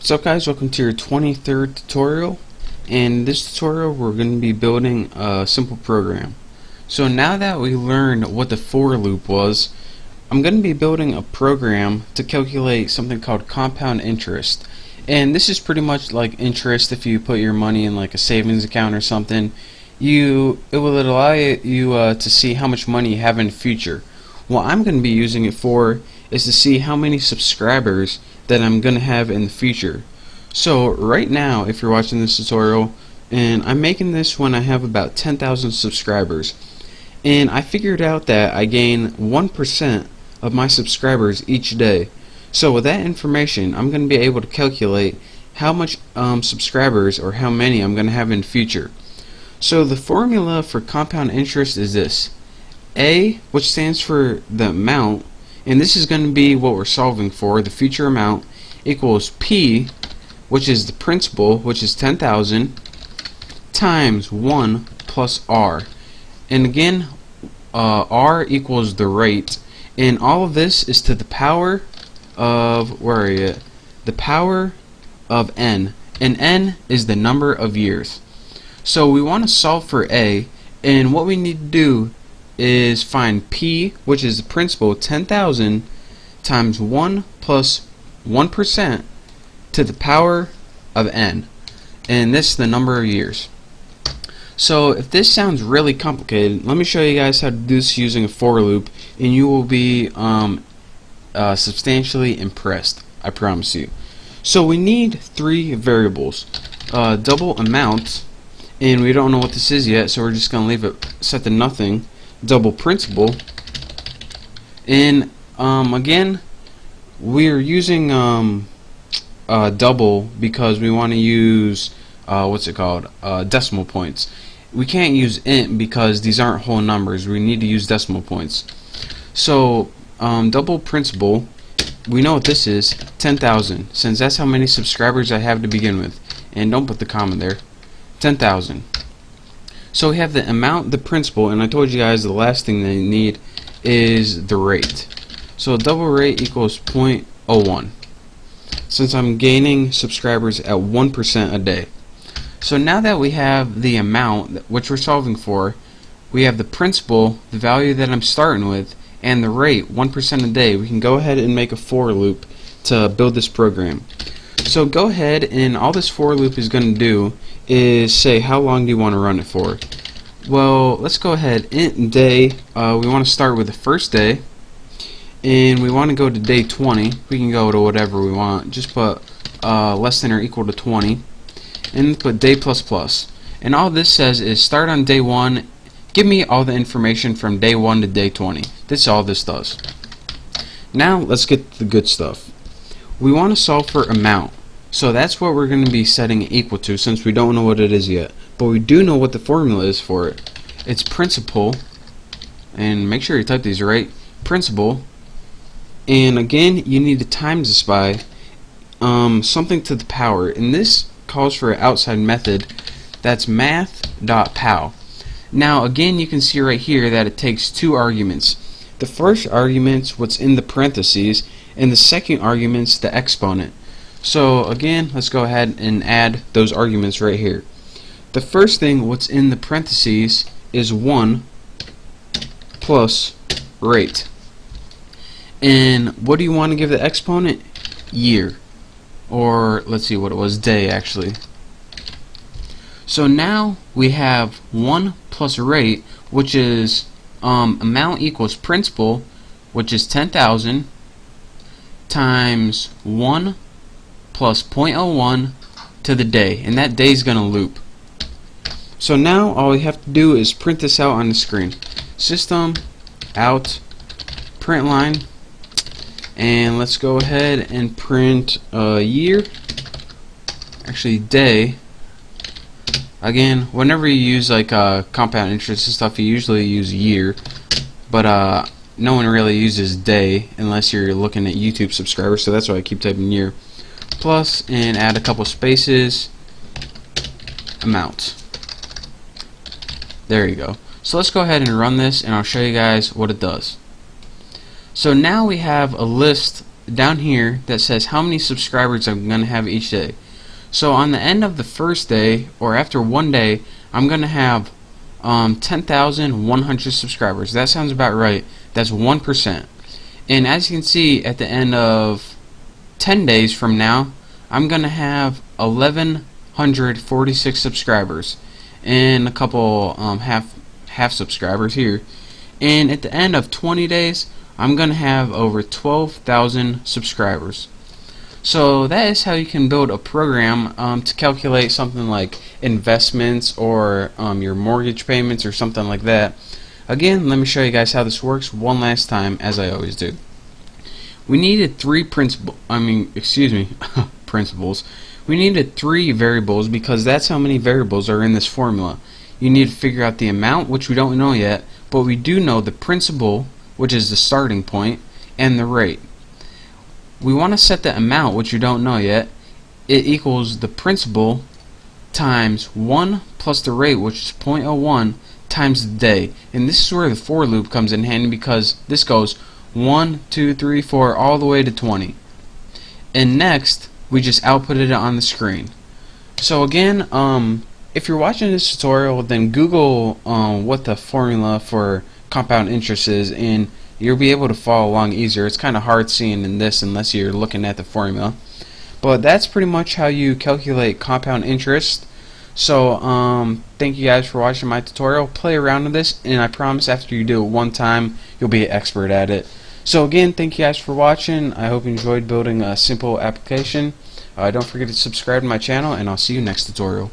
What's up guys, welcome to your 23rd tutorial. In this tutorial we're going to be building a simple program. So now that we learned what the for loop was, I'm going to be building a program to calculate something called compound interest. And this is pretty much like interest if you put your money in like a savings account or something. It will allow you to see how much money you have in the future. What I'm going to be using it for is to see how many subscribers that I'm going to have in the future. So right now, if you're watching this tutorial, and I'm making this when I have about 10,000 subscribers, and I figured out that I gain 1% of my subscribers each day. So with that information, I'm going to be able to calculate how much subscribers or how many I'm going to have in the future. So the formula for compound interest is this: A, which stands for the amount, and this is going to be what we're solving for, the future amount, equals P, which is the principal, which is 10,000, times 1 plus R. And again, R equals the rate, and all of this is to the power of, where are you? The power of n, and n is the number of years. So we want to solve for A, and what we need to do is find P, which is the principal, 10,000, times 1 plus 1% to the power of n, and this is the number of years. So if this sounds really complicated, let me show you guys how to do this using a for loop, and you will be substantially impressed, I promise you. So we need three variables: double amount, and we don't know what this is yet, so we're just going to leave it set to nothing. Double principal, and again, we're using double because we want to use decimal points. We can't use int because these aren't whole numbers. We need to use decimal points. So double principal, we know what this is, 10,000, since that's how many subscribers I have to begin with. And don't put the comma there. 10,000. So we have the amount, the principal, and I told you guys the last thing they need is the rate. So double rate equals 0.01, since I'm gaining subscribers at 1% a day. So now that we have the amount, which we're solving for, we have the principal, the value that I'm starting with, and the rate, 1% a day, we can go ahead and make a for loop to build this program. So go ahead, and all this for loop is going to do is say how long do you want to run it for. Well, let's go ahead, int day, we want to start with the first day, and we want to go to day 20. We can go to whatever we want, just put less than or equal to 20, and put day plus plus. And all this says is start on day 1, give me all the information from day 1 to day 20. That's all this does. Now let's get to the good stuff. We want to solve for amount, so that's what we're going to be setting it equal to, since we don't know what it is yet, but we do know what the formula is for it. It's principal, and make sure you type these right, principal, and again you need to times this by something to the power, and this calls for an outside method that's math.pow. Now again, you can see right here that it takes two arguments. The first argument's what's in the parentheses, and the second argument's the exponent. So again, let's go ahead and add those arguments right here. The first thing, what's in the parentheses, is 1 plus rate. And what do you want to give the exponent? Year. Or let's see what it was, day actually. So now we have 1 plus rate, which is amount equals principal, which is 10,000, times 1 plus 0.01 to the day, and that day is going to loop. So now all we have to do is print this out on the screen. System out print line, and let's go ahead and print year, actually day. Again, whenever you use like compound interest and stuff, you usually use year, but no one really uses day unless you're looking at YouTube subscribers, so that's why I keep typing year. Plus, and add a couple spaces, amount. There you go. So let's go ahead and run this, and I'll show you guys what it does. So now we have a list down here that says how many subscribers I'm going to have each day. So on the end of the first day, or after one day, I'm going to have 10,100 subscribers. That sounds about right. That's 1%. And as you can see, at the end of 10 days from now, I'm going to have 1,146 subscribers and a couple half subscribers here. And at the end of 20 days, I'm going to have over 12,000 subscribers. So that is how you can build a program to calculate something like investments or your mortgage payments or something like that. Again, let me show you guys how this works one last time, as I always do. We needed principles. We needed 3 variables because that's how many variables are in this formula. You need to figure out the amount, which we don't know yet, but we do know the principal, which is the starting point, and the rate. We want to set the amount, which you don't know yet. It equals the principal times 1 plus the rate, which is 0.01, times the day. And this is where the for loop comes in handy, because this goes 1, 2, 3, 4 all the way to 20. And next, we just outputted it on the screen. So again, if you're watching this tutorial, then Google what the formula for compound interest is, and you'll be able to follow along easier. It's kind of hard seeing in this unless you're looking at the formula. But that's pretty much how you calculate compound interest. So thank you guys for watching my tutorial. Play around with this, and I promise after you do it one time, you'll be an expert at it. So again, thank you guys for watching. I hope you enjoyed building a simple application. Don't forget to subscribe to my channel, and I'll see you next tutorial.